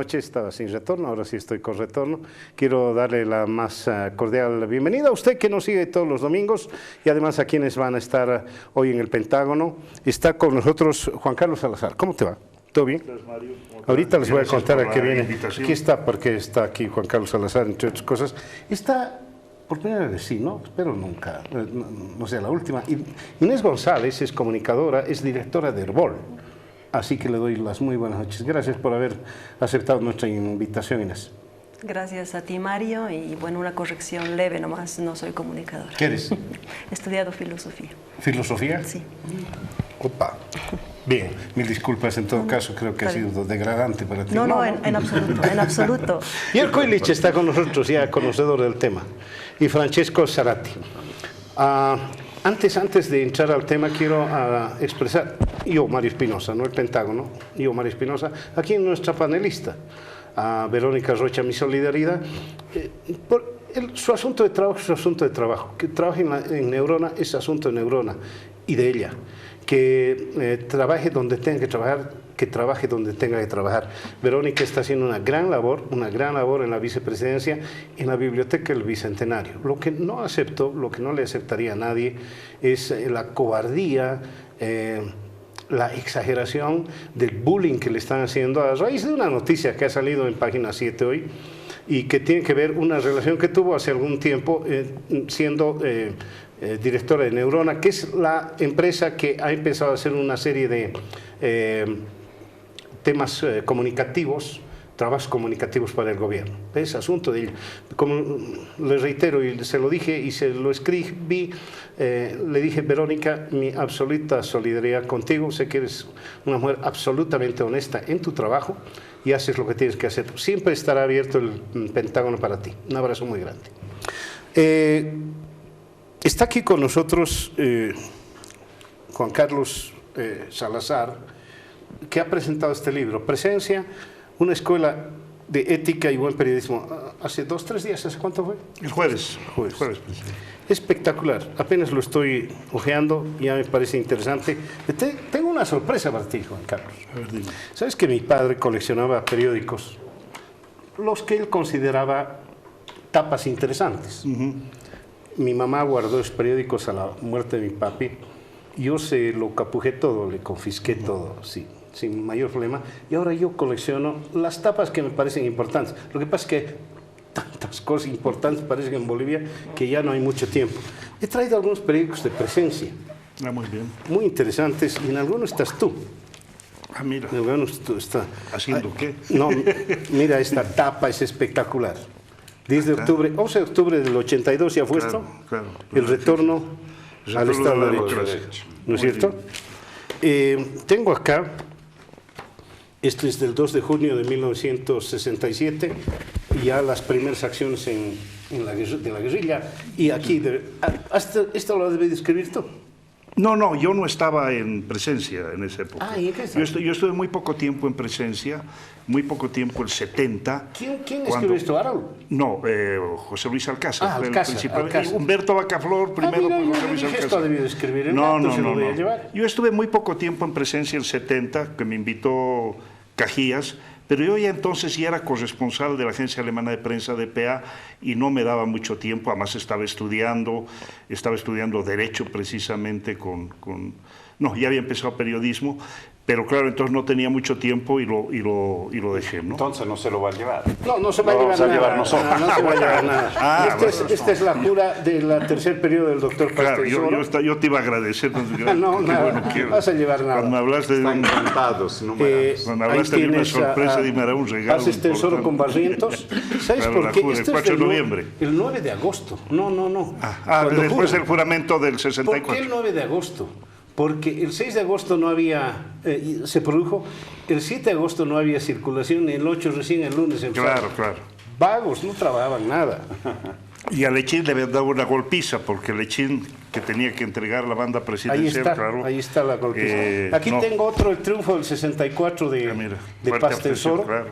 noche estaba sin retorno, ahora sí estoy con retorno. Quiero darle la más cordial bienvenida a usted que nos sigue todos los domingos y además a quienes van a estar hoy en el Pentágono. Está con nosotros Juan Carlos Salazar. ¿Cómo te va? ¿Todo bien? Mario, ahorita les voy a contar a qué viene. Invitación. Aquí está, porque está aquí Juan Carlos Salazar, entre otras cosas. Está, por primera vez, sí, ¿no? Espero nunca, no sea la última. Inés González es comunicadora, es directora de Herbol. Así que le doy las muy buenas noches. Gracias por haber aceptado nuestra invitación, Inés. Gracias a ti, Mario, y bueno, una corrección leve nomás, no soy comunicadora. ¿Qué eres? He estudiado filosofía. ¿Filosofía? Sí. Opa. Bien, mil disculpas en todo caso, creo que ha sido degradante para ti. No, en absoluto, en absoluto. Y el Koilich está con nosotros, ya conocedor del tema, y Francesco Sarati. Antes de entrar al tema, quiero expresar, yo, Mario Espinosa, no el Pentágono, yo, Mario Espinosa, aquí en nuestra panelista, a Verónica Rocha, mi solidaridad, por su asunto de trabajo es su asunto de trabajo, que trabaje en Neurona es asunto de Neurona y de ella, que trabaje donde tenga que trabajar, que trabaje donde tenga que trabajar. Verónica está haciendo una gran labor en la vicepresidencia, en la Biblioteca del Bicentenario. Lo que no acepto, lo que no le aceptaría a nadie, es la cobardía, la exageración del bullying que le están haciendo a raíz de una noticia que ha salido en Página 7 hoy y que tiene que ver una relación que tuvo hace algún tiempo siendo directora de Neurona, que es la empresa que ha empezado a hacer una serie de temas comunicativos, trabajos comunicativos para el gobierno. Es asunto de ella. Como le reitero, y se lo dije y se lo escribí, le dije, Verónica, mi absoluta solidaridad contigo. Sé que eres una mujer absolutamente honesta en tu trabajo y haces lo que tienes que hacer. Siempre estará abierto el Pentágono para ti. Un abrazo muy grande. Está aquí con nosotros Juan Carlos Salazar, que ha presentado este libro, Presencia, una escuela de ética y buen periodismo. Hace 2 o 3 días, ¿hace cuánto fue? El jueves. Espectacular, apenas lo estoy hojeando, ya me parece interesante. Tengo una sorpresa para ti, Juan Carlos. A ver, dime. ¿Sabes que mi padre coleccionaba periódicos? Los que él consideraba tapas interesantes. Mi mamá guardó esos periódicos a la muerte de mi papi. Yo se lo capujé todo, le confisqué todo, sí, sin mayor problema. Y ahora yo colecciono las tapas que me parecen importantes. Lo que pasa es que tantas cosas importantes parecen en Bolivia que ya no hay mucho tiempo. He traído algunos periódicos de Presencia. Muy bien. Muy interesantes, y en algunos estás tú. Mira. En algunos tú estás. ¿Haciendo qué? No, mira, esta tapa es espectacular. 10 de octubre, 11 de octubre del 82 ya fue esto. Claro. El retorno al Estado de Derecho. ¿No es cierto? Tengo acá, este es del 2 de junio de 1967, ya las primeras acciones de la guerrilla, y aquí, ¿esto lo debes escribir tú? No, yo no estaba en Presencia en esa época. ¿Y qué es? Yo estuve muy poco tiempo en Presencia, muy poco tiempo, el 70. ¿Quién escribió esto, Harold? No, José Luis Alcázar. Alcázar. Humberto Bacaflor, primero. Mira, José Luis Alcázar. Esto debió escribir, No. Llevar. Yo estuve muy poco tiempo en Presencia, el 70, que me invitó Cajías, pero yo ya entonces ya era corresponsal de la agencia alemana de prensa DPA y no me daba mucho tiempo. Además estaba estudiando Derecho precisamente no, ya había empezado periodismo, pero claro, entonces no tenía mucho tiempo y lo dejé, ¿no? Entonces no se lo va a llevar. No se va a llevar nada. No se va a llevar nada. Esta es la jura del tercer periodo del doctor Claro, Pastor. yo te iba a agradecer. No, vas a llevar nada. Cuando me hablaste de Están encantados, no cuando hablaste de una sorpresa, dime, era un regalo. Haces tesoro con Barrientos. ¿Sabes por qué? El 4 de noviembre. El 9 de agosto. No. Después del juramento del 64. ¿Por qué el 9 de agosto? Porque el 6 de agosto no había, se produjo, el 7 de agosto no había circulación, el 8 recién el lunes empezó. Claro. Vagos, no trabajaban nada. Y a Lechín le habían dado una golpiza, porque Lechín, que tenía que entregar la banda presidencial, ahí está la golpiza. Aquí tengo otro, el triunfo del 64 de Paz Tesoro. Claro.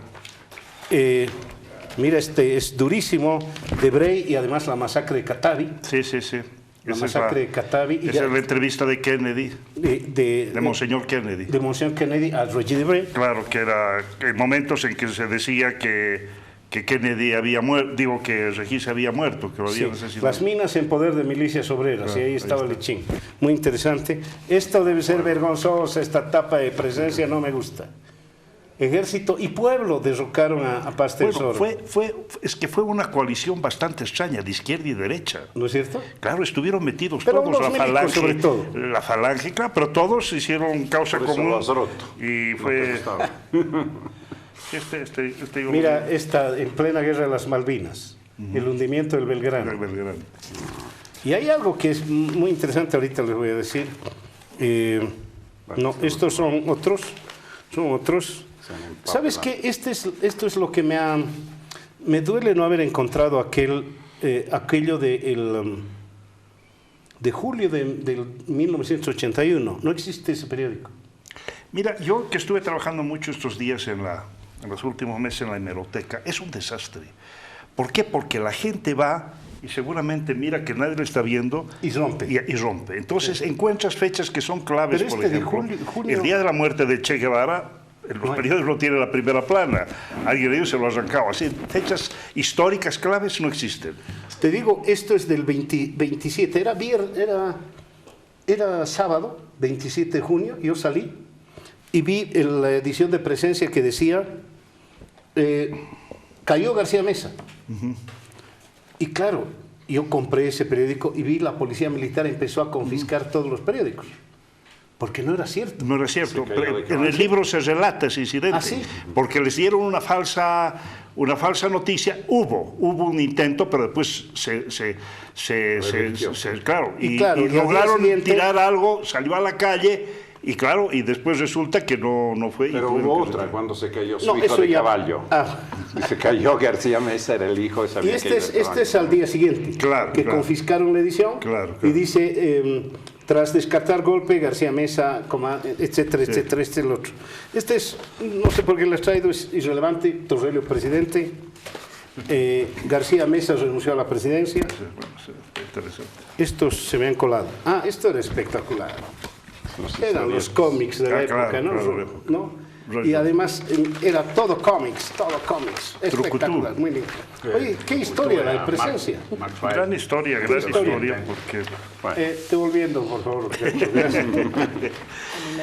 Mira, este es durísimo, de Brey, y además la masacre de Catavi. Sí. la Esa masacre de Katavi. Y esa es la entrevista de Kennedy, de Monseñor Kennedy. De Monseñor Kennedy a Roger Debré. Claro, que era en momentos en que se decía que Kennedy había muerto, digo que Regis había muerto, que lo había asesinado. Las minas en poder de milicias obreras, Claro, y ahí estaba está. Lechín. Muy interesante. Esto debe ser vergonzosa, esta etapa de presencia no me gusta. Ejército y pueblo derrocaron a Paz del Bueno, Zorro. es que fue una coalición bastante extraña, de izquierda y derecha. ¿No es cierto? Claro, estuvieron metidos Pero todos, los la milicos, falange, sobre todo. la falange, claro, pero todos hicieron causa Por eso común. lo has roto. Y No te fue... gustaba. Mira, esta en plena guerra de las Malvinas, el hundimiento del Belgrano. Y hay algo que es muy interesante, ahorita les voy a decir. No, estos son otros. ¿Sabes qué? Esto es lo que me duele no haber encontrado aquello de julio del 1981. No existe ese periódico. Mira, yo que estuve trabajando mucho estos días en los últimos meses en la hemeroteca, es un desastre. ¿Por qué? Porque la gente va y seguramente mira que nadie lo está viendo Y rompe. y rompe. Entonces encuentras fechas que son claves, Pero por este de ejemplo, junio- el día de la muerte de Che Guevara, en los No hay. periódicos lo tiene la primera plana, alguien de ellos se lo ha arrancado. Así, fechas históricas claves no existen. Te digo, esto es del 27, era sábado, 27 de junio, yo salí y vi en la edición de presencia que decía, cayó García Mesa. Y claro, yo compré ese periódico y vi la policía militar empezó a confiscar todos los periódicos, porque no era cierto. No era cierto. Se cayó de En cabeza. el libro se relata ese incidente. ¿Ah, sí? Porque les dieron una falsa noticia. Hubo un intento, pero después claro, Y claro, y al día lograron siguiente- tirar algo, salió a la calle, y claro, y después resulta que no fue. y Pero tuvieron hubo que otra, retirar. cuando se cayó su No, hijo eso de ya- caballo. Ah. Y se cayó García Mesa, era el hijo, Y sabía este es al día siguiente, Claro, que claro. confiscaron la edición Claro, y claro. dice, tras descartar golpe, García Mesa, etcétera, etcétera, este es el otro. Este es, no sé por qué lo he traído, es irrelevante, Torrelio presidente, García Mesa renunció a la presidencia, Bueno, sí, interesante. estos se me han colado. Ah, esto era espectacular. No sé si Eran sabía. los cómics de la época, claro, ¿no? claro, de la época. ¿No? Right. Y además era todo cómics, espectacular, Trucutú. muy lindo. Oye, qué historia la de presencia. Gran historia, porque... Te volviendo, por favor. Gracias.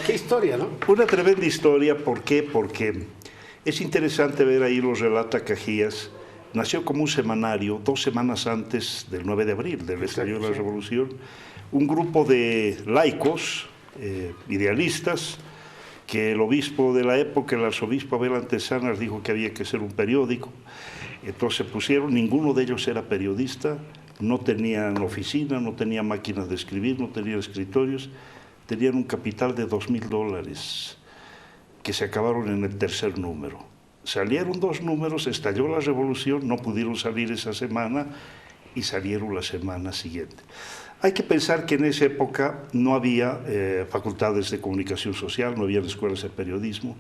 Qué historia, ¿no? Una tremenda historia, ¿por qué? Porque es interesante ver ahí, lo relata Cajías, nació como un semanario 2 semanas antes del 9 de abril, del estallido de la Revolución, un grupo de laicos, idealistas, que el obispo de la época, el arzobispo Abel Antesanas, dijo que había que ser un periódico. Entonces pusieron, ninguno de ellos era periodista, no tenían oficina, no tenían máquinas de escribir, no tenían escritorios, tenían un capital de $2,000 que se acabaron en el 3er número. Salieron 2 números, estalló la revolución, no pudieron salir esa semana y salieron la semana siguiente. Hay que pensar que en esa época no había facultades de comunicación social, no había escuelas de periodismo.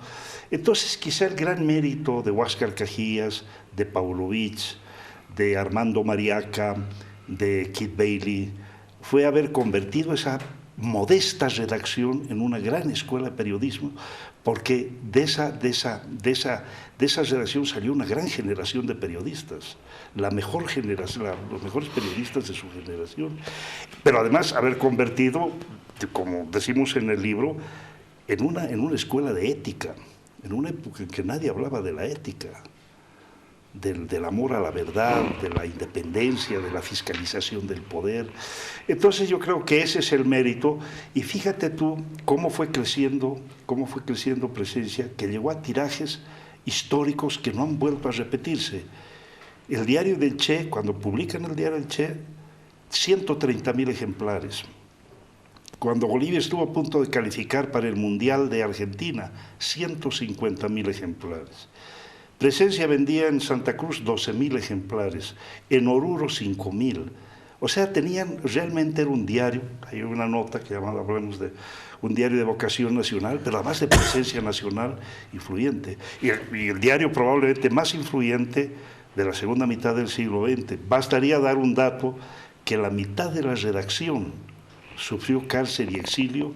Entonces, quizá el gran mérito de Huáscar Cajías, de Paulovich, de Armando Mariaca, de Kid Bailey, fue haber convertido esa modesta redacción en una gran escuela de periodismo, porque de esa redacción salió una gran generación de periodistas, la mejor generación, los mejores periodistas de su generación, pero además haber convertido, como decimos en el libro, en una escuela de ética, en una época en que nadie hablaba de la ética, del amor a la verdad, de la independencia, de la fiscalización del poder. Entonces yo creo que ese es el mérito, y fíjate tú cómo fue creciendo Presencia, que llegó a tirajes históricos que no han vuelto a repetirse. El diario del Che, cuando publican el diario del Che, 130.000 ejemplares. Cuando Bolivia estuvo a punto de calificar para el Mundial de Argentina, 150.000 ejemplares. Presencia vendía en Santa Cruz 12.000 ejemplares, en Oruro 5.000. O sea, realmente era un diario, hay una nota que hablamos de un diario de vocación nacional, pero además de presencia nacional influyente. Y el diario probablemente más influyente de la segunda mitad del siglo XX. Bastaría dar un dato que la mitad de la redacción sufrió cárcel y exilio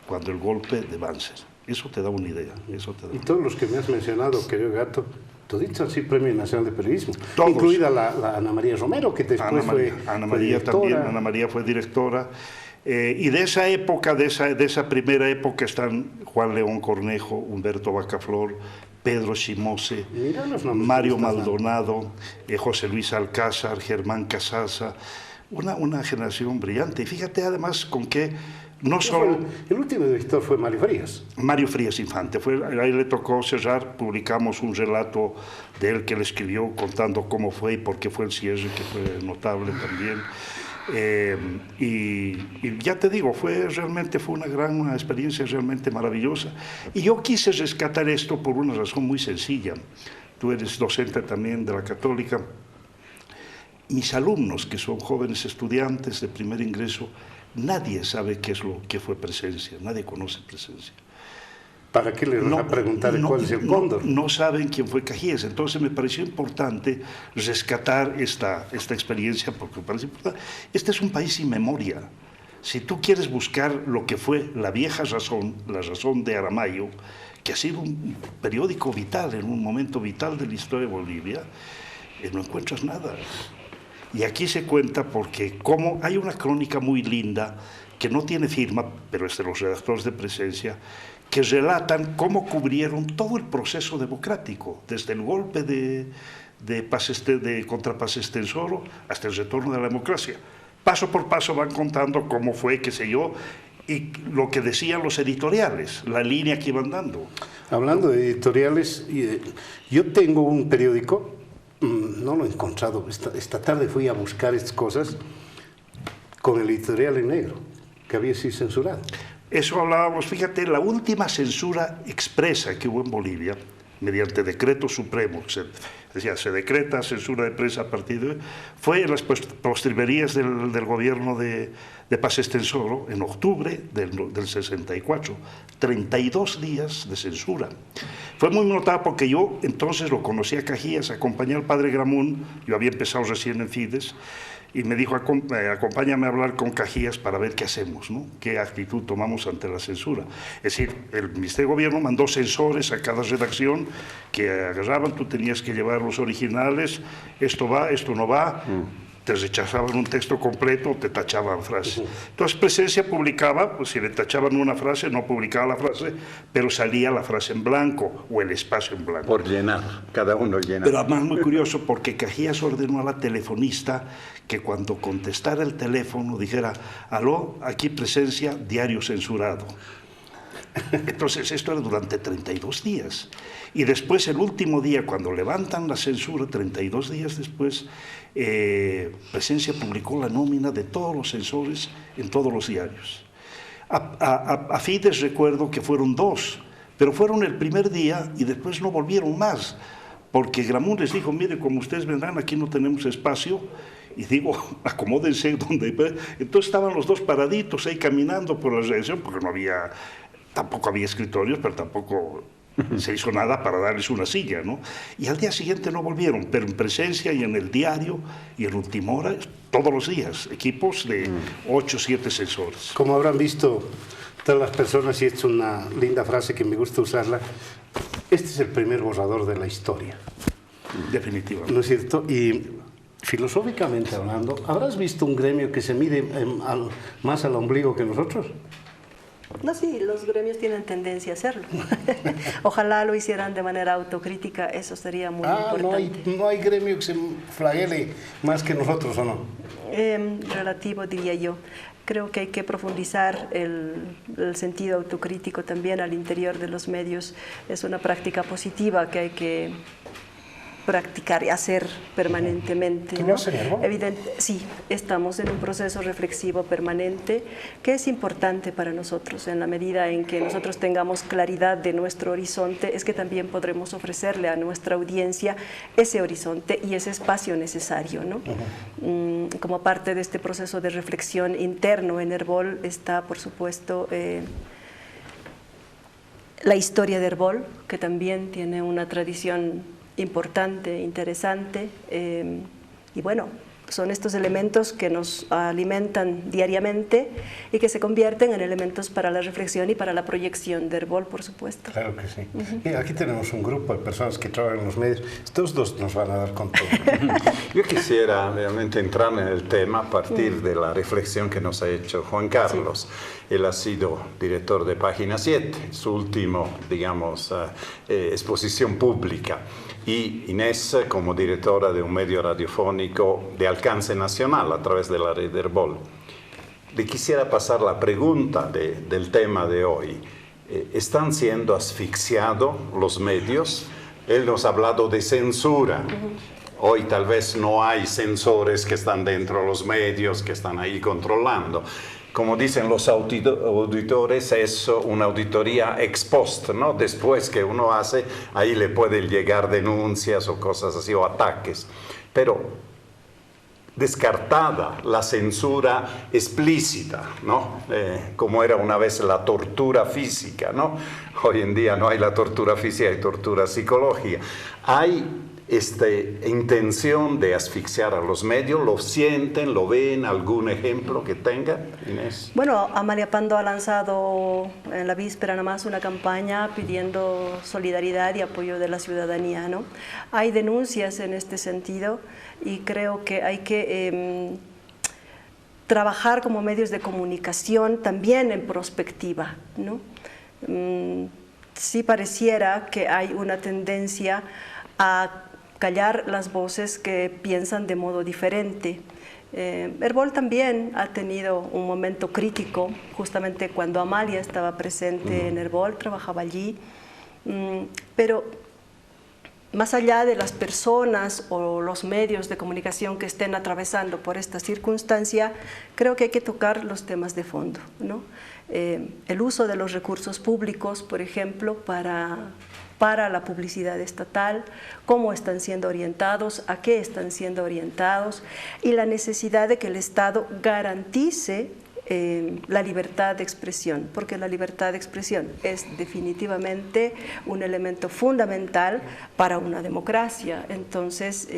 cuando el golpe de Banzer. Eso te da una idea. Eso te da Y todos los que me has mencionado, querido Gato, toditos han sido Premio Nacional de Periodismo, Todos. incluida la Ana María Romero, que después fue María directora. también, Ana María fue directora. Y de esa época, de esa primera época, están Juan León Cornejo, Humberto Bacaflor, Pedro Chimose, Mira los nombres Mario que estás dando. Maldonado, José Luis Alcázar, Germán Casasa, una generación brillante. Y fíjate además con que no solo... El último director fue Mario Frías. Mario Frías Infante, ahí le tocó cerrar, publicamos un relato de él que le escribió contando cómo fue y por qué fue el cierre, que fue notable también. Y ya te digo, realmente fue una experiencia realmente maravillosa. Y yo quise rescatar esto por una razón muy sencilla. Tú eres docente también de la Católica. Mis alumnos, que son jóvenes estudiantes de primer ingreso, nadie sabe qué es lo que fue Presencia, nadie conoce Presencia. ¿Para qué les vas a preguntar cuál es el cóndor? No saben quién fue Cajías. Entonces me pareció importante rescatar esta experiencia, porque me parece importante. Este es un país sin memoria. Si tú quieres buscar lo que fue La Vieja Razón, La Razón de Aramayo, que ha sido un periódico vital, en un momento vital de la historia de Bolivia, no encuentras nada. Y aquí se cuenta porque como hay una crónica muy linda, que no tiene firma, pero es de los redactores de Presencia, que relatan cómo cubrieron todo el proceso democrático, desde el golpe contra Paz Estenssoro hasta el retorno de la democracia. Paso por paso van contando cómo fue, qué sé yo, y lo que decían los editoriales, la línea que iban dando. Hablando de editoriales, yo tengo un periódico, no lo he encontrado, esta tarde fui a buscar estas cosas, con el editorial en negro, que había sido censurado. Eso hablábamos, fíjate, la última censura expresa que hubo en Bolivia, mediante decreto supremo, se decreta censura de prensa a partir de... fue en las postrimerías del gobierno de Paz Estenssoro, en octubre del 64, 32 días de censura. Fue muy notable porque yo entonces lo conocí a Cajías, acompañé al padre Gramún, yo había empezado recién en Fides, y me dijo, acompáñame a hablar con Cajías para ver qué hacemos, ¿no? Qué actitud tomamos ante la censura. Es decir, el Ministerio de Gobierno mandó censores a cada redacción que agarraban, tú tenías que llevar los originales, esto va, esto no va, te rechazaban un texto completo, te tachaban frases. Entonces Presencia publicaba, pues si le tachaban una frase, no publicaba la frase, pero salía la frase en blanco o el espacio en blanco. Por llenar, cada uno llena. Pero además muy curioso porque Cajías ordenó a la telefonista que cuando contestara el teléfono dijera, aló, aquí Presencia, diario censurado. Entonces esto era durante 32 días. Y después el último día, cuando levantan la censura, 32 días después, Presencia publicó la nómina de todos los censores en todos los diarios. A Fides recuerdo que fueron 2, pero fueron el primer día y después no volvieron más, porque Gramún les dijo, mire, como ustedes vendrán, aquí no tenemos espacio, y digo, acomódense donde... Entonces estaban los 2 paraditos ahí caminando por la redacción, porque tampoco había escritorios, pero tampoco se hizo nada para darles una silla, ¿no? Y al día siguiente no volvieron, pero en Presencia y en el diario y en Última Hora, todos los días, equipos de 8 o 7 censores. Como habrán visto todas las personas, y esta es una linda frase que me gusta usarla, este es el primer borrador de la historia. Definitivamente. ¿No es cierto? Y filosóficamente hablando, ¿habrás visto un gremio que se mide más al ombligo que nosotros? No, sí, los gremios tienen tendencia a hacerlo. Ojalá lo hicieran de manera autocrítica, eso sería muy importante. No hay gremio que se flagele más que nosotros, ¿o no? Relativo, diría yo. Creo que hay que profundizar el sentido autocrítico también al interior de los medios. Es una práctica positiva que hay que practicar y hacer permanentemente, ¿no? Sí, estamos en un proceso reflexivo permanente que es importante para nosotros. En la medida en que nosotros tengamos claridad de nuestro horizonte, es que también podremos ofrecerle a nuestra audiencia ese horizonte y ese espacio necesario, ¿no? Como parte de este proceso de reflexión interno en Herbol está, por supuesto, la historia de Herbol, que también tiene una tradición importante, interesante, y bueno, Son estos elementos que nos alimentan diariamente y que se convierten en elementos para la reflexión y para la proyección de Herbol, por supuesto. Claro que sí. Mira, aquí tenemos un grupo de personas que trabajan en los medios. Estos dos nos van a dar con todo. Yo quisiera realmente entrar en el tema a partir de la reflexión que nos ha hecho Juan Carlos. Sí. Él ha sido director de Página 7, su último, digamos, exposición pública. Y Inés como directora de un medio radiofónico de alcance nacional a través de la red Herbol. Le quisiera pasar la pregunta del tema de hoy. ¿Están siendo asfixiados los medios? Él nos ha hablado de censura. Hoy tal vez no hay censores que están dentro de los medios, que están ahí controlando. Como dicen los auditores, es una auditoría ex post, ¿no? Después que uno hace, ahí le pueden llegar denuncias o cosas así, o ataques. Pero descartada la censura explícita, ¿no? Como era una vez la tortura física, ¿no? Hoy en día no hay la tortura física, hay tortura psicológica. Hay esta intención de asfixiar a los medios. ¿Lo sienten, lo ven? ¿Algún ejemplo que tengan, Inés? Bueno, Amalia Pando ha lanzado en la víspera nada más una campaña pidiendo solidaridad y apoyo de la ciudadanía, ¿no? Hay denuncias en este sentido y creo que hay que trabajar como medios de comunicación también en prospectiva, ¿no? Sí pareciera que hay una tendencia a callar las voces que piensan de modo diferente. Herbol también ha tenido un momento crítico, justamente cuando Amalia estaba presente en Herbol, trabajaba allí, pero más allá de las personas o los medios de comunicación que estén atravesando por esta circunstancia, creo que hay que tocar los temas de fondo, ¿no? El uso de los recursos públicos, por ejemplo, para la publicidad estatal, cómo están siendo orientados, a qué están siendo orientados y la necesidad de que el Estado garantice la libertad de expresión, porque la libertad de expresión es definitivamente un elemento fundamental para una democracia. Entonces,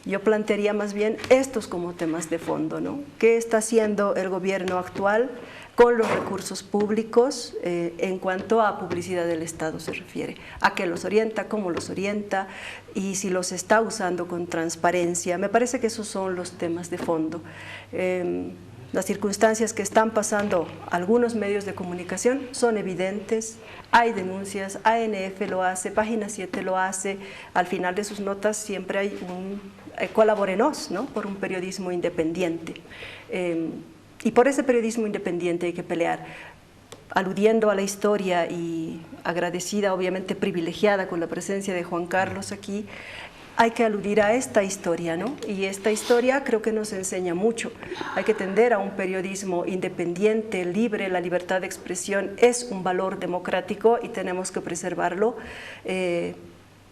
yo plantearía más bien estos como temas de fondo, ¿no? ¿Qué está haciendo el gobierno actual con los recursos públicos en cuanto a publicidad del Estado se refiere? ¿A qué los orienta? ¿Cómo los orienta? Y si los está usando con transparencia. Me parece que esos son los temas de fondo. Las circunstancias que están pasando algunos medios de comunicación son evidentes, hay denuncias, ANF lo hace, Página 7 lo hace, al final de sus notas siempre hay un colabórenos, ¿no? Por un periodismo independiente. Y por ese periodismo independiente hay que pelear. Aludiendo a la historia y agradecida, obviamente privilegiada con la presencia de Juan Carlos aquí, hay que aludir a esta historia, ¿no? Y esta historia creo que nos enseña mucho. Hay que tender a un periodismo independiente, libre. La libertad de expresión es un valor democrático y tenemos que preservarlo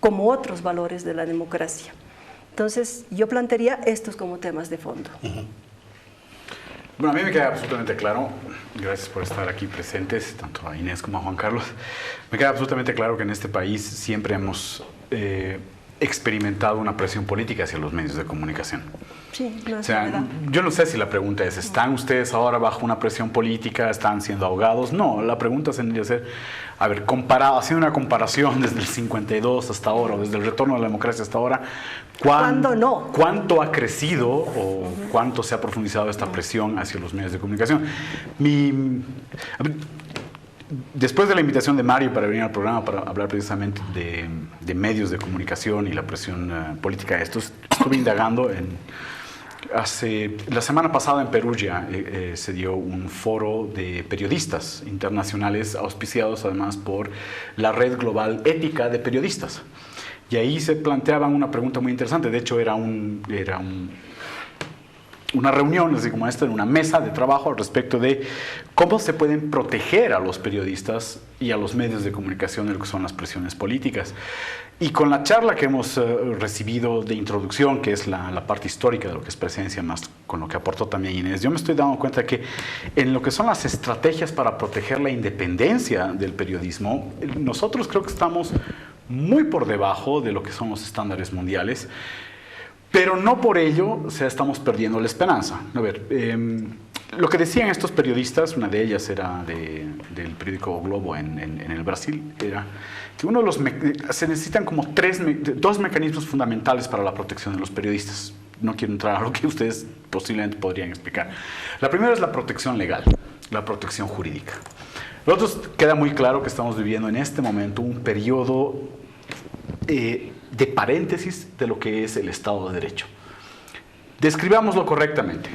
como otros valores de la democracia. Entonces, yo plantearía estos como temas de fondo. Bueno, a mí me queda absolutamente claro, gracias por estar aquí presentes, tanto a Inés como a Juan Carlos, me queda absolutamente claro que en este país siempre hemos experimentado una presión política hacia los medios de comunicación. Sí, no es o sea, verdad. Yo no sé si la pregunta es, ¿están ustedes ahora bajo una presión política? ¿Están siendo ahogados? No, la pregunta tendría que ser, a ver, haciendo una comparación desde el 52 hasta ahora, o desde el retorno a la democracia hasta ahora, ¿cuándo no? ¿Cuánto ha crecido o cuánto se ha profundizado esta presión hacia los medios de comunicación? Después de la invitación de Mario para venir al programa para hablar precisamente de medios de comunicación y la presión política de estos, estuve indagando la semana pasada en Perugia se dio un foro de periodistas internacionales auspiciados además por la Red Global Ética de Periodistas. Y ahí se planteaban una pregunta muy interesante. De hecho, era una reunión, así como esta, en una mesa de trabajo al respecto de cómo se pueden proteger a los periodistas y a los medios de comunicación de lo que son las presiones políticas. Y con la charla que hemos recibido de introducción, que es la parte histórica de lo que es presencia, más con lo que aportó también Inés, yo me estoy dando cuenta que en lo que son las estrategias para proteger la independencia del periodismo, nosotros creo que estamos muy por debajo de lo que son los estándares mundiales. Pero no por ello estamos perdiendo la esperanza. A ver, lo que decían estos periodistas, una de ellas era del periódico Globo en el Brasil, era que se necesitan como dos mecanismos fundamentales para la protección de los periodistas. No quiero entrar a lo que ustedes posiblemente podrían explicar. La primera es la protección legal, la protección jurídica. Nosotros queda muy claro que estamos viviendo en este momento un periodo de paréntesis de lo que es el Estado de Derecho. Describámoslo correctamente.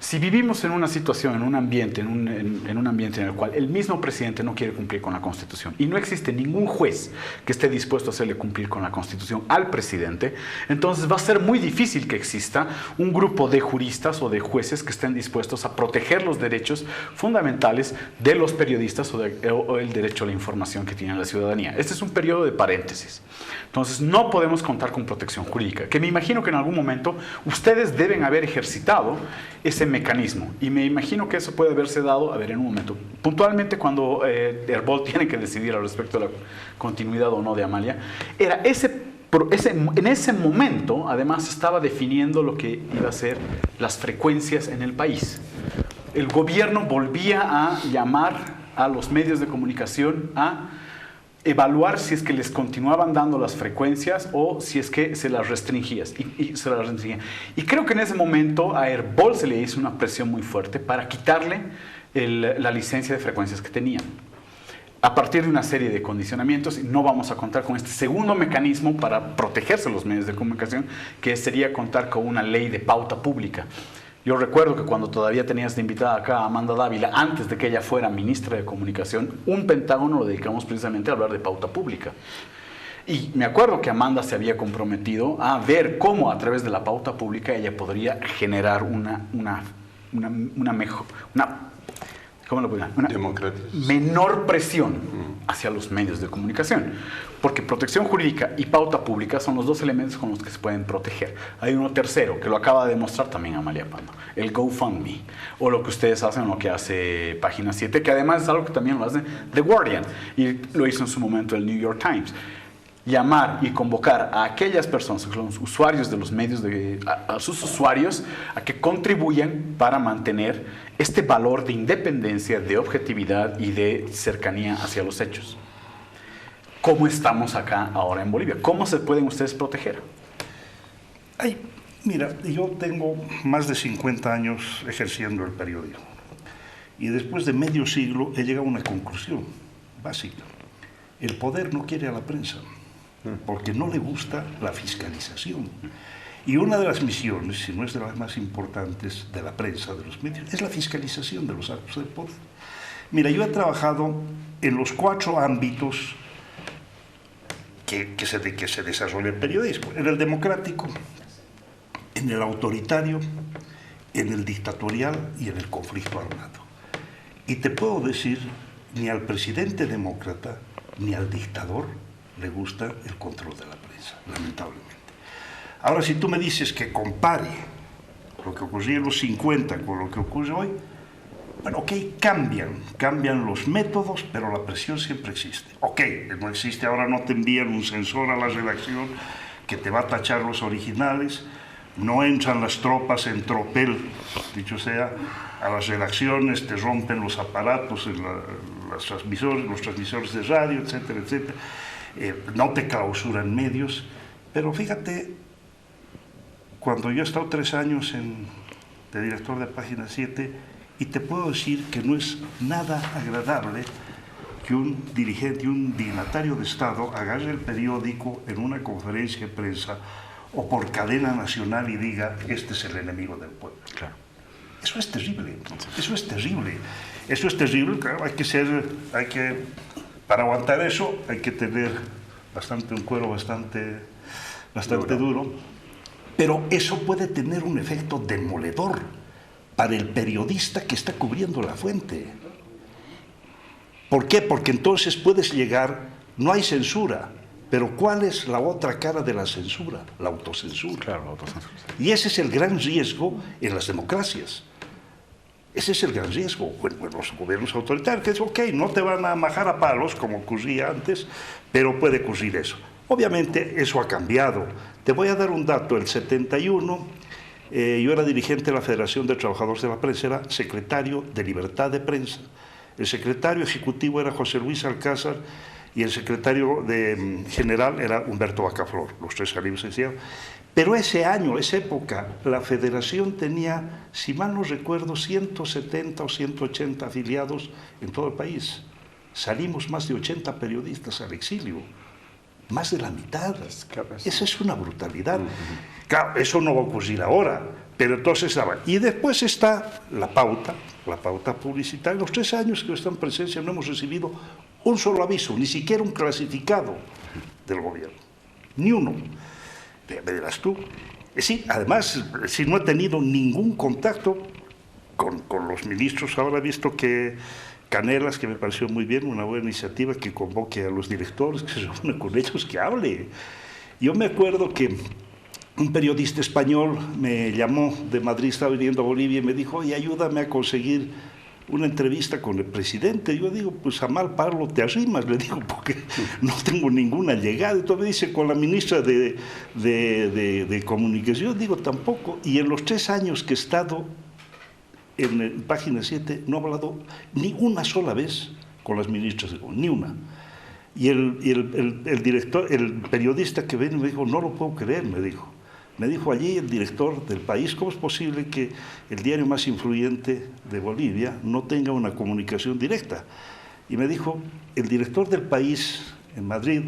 Si vivimos en una situación, en un ambiente en el cual el mismo presidente no quiere cumplir con la Constitución y no existe ningún juez que esté dispuesto a hacerle cumplir con la Constitución al presidente, entonces va a ser muy difícil que exista un grupo de juristas o de jueces que estén dispuestos a proteger los derechos fundamentales de los periodistas o el derecho a la información que tiene la ciudadanía. Este es un periodo de paréntesis. Entonces no podemos contar con protección jurídica, que me imagino que en algún momento ustedes deben haber ejercitado ese mecanismo, y me imagino que eso puede haberse dado, en un momento, puntualmente cuando Herbold tiene que decidir al respecto de la continuidad o no de Amalia, era en ese momento, además, estaba definiendo lo que iba a ser las frecuencias en el país. El gobierno volvía a llamar a los medios de comunicación a evaluar si es que les continuaban dando las frecuencias o si es que se las restringían. Y creo que en ese momento a Herbold se le hizo una presión muy fuerte para quitarle la licencia de frecuencias que tenían. A partir de una serie de condicionamientos, no vamos a contar con este segundo mecanismo para protegerse los medios de comunicación, que sería contar con una ley de pauta pública. Yo recuerdo que cuando todavía tenías de invitada acá a Amanda Dávila, antes de que ella fuera ministra de Comunicación, un Pentágono lo dedicamos precisamente a hablar de pauta pública. Y me acuerdo que Amanda se había comprometido a ver cómo a través de la pauta pública ella podría generar una menor presión hacia los medios de comunicación. Porque protección jurídica y pauta pública son los dos elementos con los que se pueden proteger. Hay uno tercero, que lo acaba de demostrar también Amalia Pando, el GoFundMe, o lo que ustedes hacen, lo que hace Página 7, que además es algo que también lo hace The Guardian, y lo hizo en su momento el New York Times. Llamar y convocar a aquellas personas, a los usuarios de los medios, a sus usuarios, a que contribuyan para mantener este valor de independencia, de objetividad y de cercanía hacia los hechos. ¿Cómo estamos acá ahora en Bolivia? ¿Cómo se pueden ustedes proteger? Ay, mira, yo tengo más de 50 años ejerciendo el periodismo y después de medio siglo he llegado a una conclusión básica. El poder no quiere a la prensa porque no le gusta la fiscalización. Y una de las misiones, si no es de las más importantes de la prensa, de los medios, es la fiscalización de los actos del poder. Mira, yo he trabajado en los 4 ámbitos que se desarrolla el periodismo: en el democrático, en el autoritario, en el dictatorial y en el conflicto armado. Y te puedo decir, ni al presidente demócrata ni al dictador le gusta el control de la prensa, lamentablemente. Ahora, si tú me dices que compare lo que ocurría en los 50 con lo que ocurre hoy, bueno, ok, cambian los métodos, pero la presión siempre existe. Ok, no existe, ahora no te envían un censor a la redacción que te va a tachar los originales, no entran las tropas en tropel, dicho sea, a las redacciones, te rompen los aparatos, los transmisores de radio, etcétera, etcétera. No te clausuran medios, pero fíjate, cuando yo he estado 3 años de director de Página 7, y te puedo decir que no es nada agradable que un dirigente, un dignatario de Estado agarre el periódico en una conferencia de prensa o por cadena nacional y diga: este es el enemigo del pueblo. Claro. Eso es terrible, eso es terrible. Eso es terrible, claro, para aguantar eso hay que tener un cuero bastante duro. Pero eso puede tener un efecto demoledor para el periodista que está cubriendo la fuente. ¿Por qué? Porque entonces puedes llegar, no hay censura, pero ¿cuál es la otra cara de la censura? La autocensura. Claro, la autocensura. Y ese es el gran riesgo en las democracias. Ese es el gran riesgo. Bueno, los gobiernos autoritarios, que es ok, no te van a majar a palos como ocurría antes, pero puede ocurrir eso. Obviamente eso ha cambiado. Te voy a dar un dato. El 71, yo era dirigente de la Federación de Trabajadores de la Prensa, era secretario de Libertad de Prensa. El secretario ejecutivo era José Luis Alcázar y el secretario general era Humberto Bacaflor. Los tres salimos licenciados. Pero ese año, esa época, la federación tenía, si mal no recuerdo, 170 o 180 afiliados en todo el país. Salimos más de 80 periodistas al exilio, más de la mitad. Esa es una brutalidad. Claro, eso no va a ocurrir ahora, pero entonces, y después está la pauta publicitaria. Los 3 años que están en presencia no hemos recibido un solo aviso, ni siquiera un clasificado del gobierno, ni uno. Me dirás tú. Sí, además, si no he tenido ningún contacto con los ministros, ahora he visto que Canelas, que me pareció muy bien, una buena iniciativa, que convoque a los directores, que se reúne con ellos, que hable. Yo me acuerdo que un periodista español me llamó de Madrid, estaba viniendo a Bolivia, y me dijo, oye, ayúdame a conseguir una entrevista con el presidente. Yo digo, pues a mal palo te arrimas, le digo, porque no tengo ninguna llegada. Entonces me dice, con la ministra de Comunicación, digo, tampoco. Y en los 3 años que he estado en Página 7, no he hablado ni una sola vez con las ministras, ni una. Y el director, el periodista que viene me dijo, no lo puedo creer, me dijo. Me dijo allí el director del país, ¿cómo es posible que el diario más influyente de Bolivia no tenga una comunicación directa? Y me dijo, el director del país en Madrid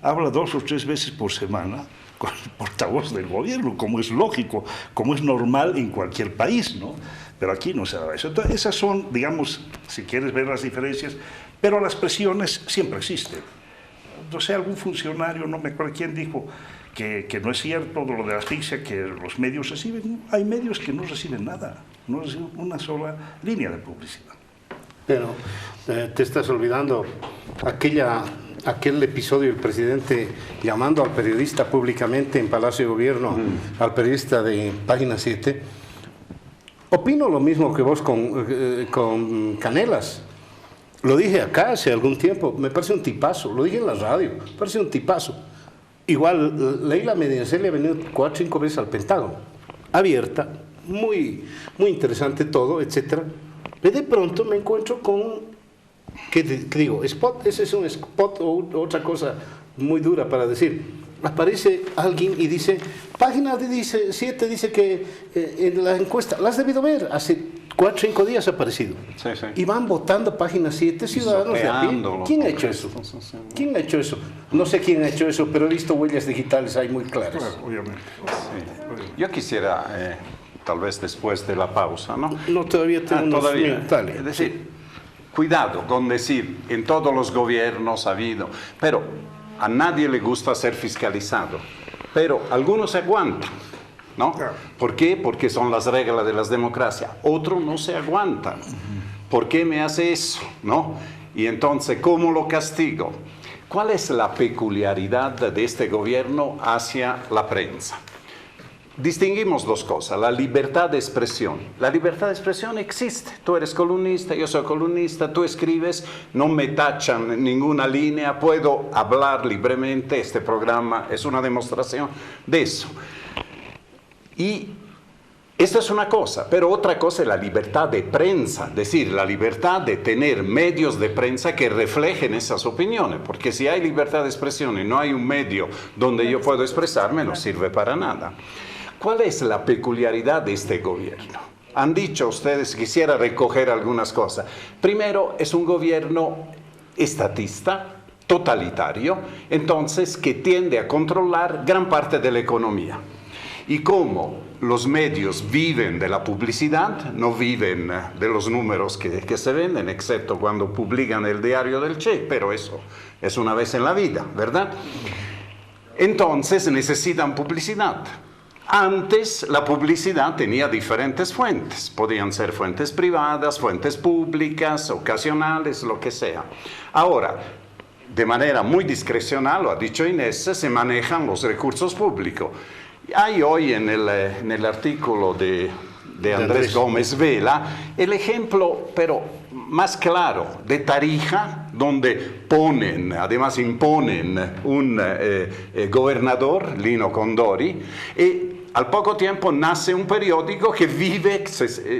habla 2 o 3 veces por semana con el portavoz del gobierno, como es lógico, como es normal en cualquier país, ¿no? Pero aquí no se da eso. Entonces, esas son, digamos, si quieres ver las diferencias, pero las presiones siempre existen. No sé, algún funcionario, no me acuerdo quién dijo, que no es cierto lo de la asfixia que los medios reciben. Hay medios que no reciben nada, no reciben una sola línea de publicidad. Pero te estás olvidando aquel episodio del presidente llamando al periodista públicamente en Palacio de Gobierno, al periodista de Página 7. Opino lo mismo que vos con Canelas. Lo dije acá hace algún tiempo, me parece un tipazo, lo dije en la radio, me parece un tipazo. Igual, Leila Medinaceli ha venido 4 o 5 veces al Pentágono, abierta, muy interesante todo, etc. Pero de pronto me encuentro con, ¿qué digo? Spot, ese es un spot o otra cosa muy dura para decir. Aparece alguien y dice, Página 7 dice que en la encuesta, ¿la has debido ver? Hace 4 o 5 días ha aparecido. Sí. Y van votando Página 7 ciudadanos de a pie. ¿Quién ha hecho eso? ¿Quién ha hecho eso? No sé quién ha hecho eso, pero he visto huellas digitales ahí muy claras. Claro, obviamente. Sí. Yo quisiera, tal vez después de la pausa, ¿no? No, todavía tengo unos minutos. Dale. Es decir, cuidado con decir, en todos los gobiernos ha habido, pero a nadie le gusta ser fiscalizado, pero algunos se aguantan, ¿no? Claro. ¿Por qué? Porque son las reglas de las democracias. Otros no se aguantan. ¿Por qué me hace eso? ¿No? Y entonces, ¿cómo lo castigo? ¿Cuál es la peculiaridad de este gobierno hacia la prensa? Distinguimos 2 cosas, la libertad de expresión. La libertad de expresión existe. Tú eres columnista, yo soy columnista, tú escribes, no me tachan ninguna línea, puedo hablar libremente, este programa es una demostración de eso. Y esta es una cosa, pero otra cosa es la libertad de prensa, es decir, la libertad de tener medios de prensa que reflejen esas opiniones, porque si hay libertad de expresión y no hay un medio donde yo puedo expresarme, no sirve para nada. ¿Cuál es la peculiaridad de este gobierno? Han dicho ustedes, quisiera recoger algunas cosas. Primero, es un gobierno estatista, totalitario, entonces que tiende a controlar gran parte de la economía. Y como los medios viven de la publicidad, no viven de los números que se venden, excepto cuando publican el diario del Che, pero eso es una vez en la vida, ¿verdad? Entonces necesitan publicidad. Antes la publicidad tenía diferentes fuentes, podían ser fuentes privadas, fuentes públicas, ocasionales, lo que sea. Ahora, de manera muy discrecional, lo ha dicho Inés, se manejan los recursos públicos. Hay hoy en el artículo de de Andrés Gómez Vela, el ejemplo, pero más claro, de Tarija, donde ponen, además imponen un gobernador, Lino Condori, y al poco tiempo nace un periódico que vive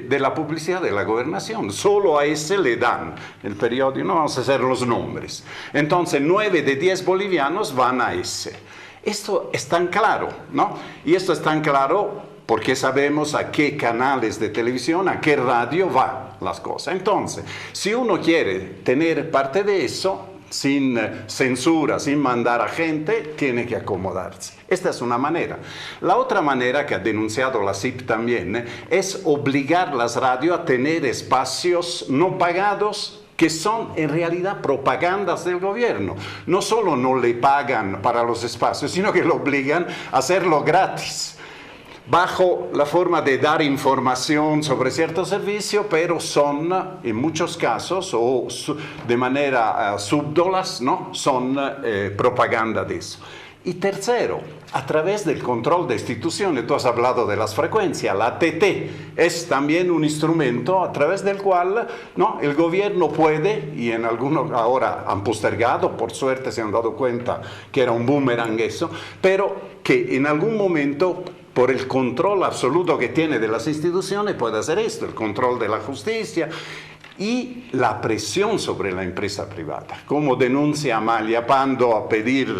de la publicidad de la gobernación. Solo a ese le dan el periódico, no vamos a hacer los nombres. Entonces 9 de 10 bolivianos van a ese. Esto es tan claro, ¿no? Y esto es tan claro porque sabemos a qué canales de televisión, a qué radio va las cosas. Entonces, si uno quiere tener parte de eso, sin censura, sin mandar a gente, tiene que acomodarse. Esta es una manera. La otra manera que ha denunciado la CIP también es obligar las radios a tener espacios no pagados que son en realidad propagandas del gobierno. No solo no le pagan para los espacios, sino que lo obligan a hacerlo gratis, bajo la forma de dar información sobre cierto servicio, pero son, en muchos casos, o de manera subdolas, ¿no? Son propaganda de eso. Y tercero, a través del control de instituciones, tú has hablado de las frecuencias, la ATT es también un instrumento a través del cual, ¿no?, el gobierno puede, y en algunos ahora han postergado, por suerte se han dado cuenta que era un boomerang eso, pero que en algún momento, por el control absoluto que tiene de las instituciones, puede hacer esto, el control de la justicia y la presión sobre la empresa privada. Como denuncia Amalia Pando a pedir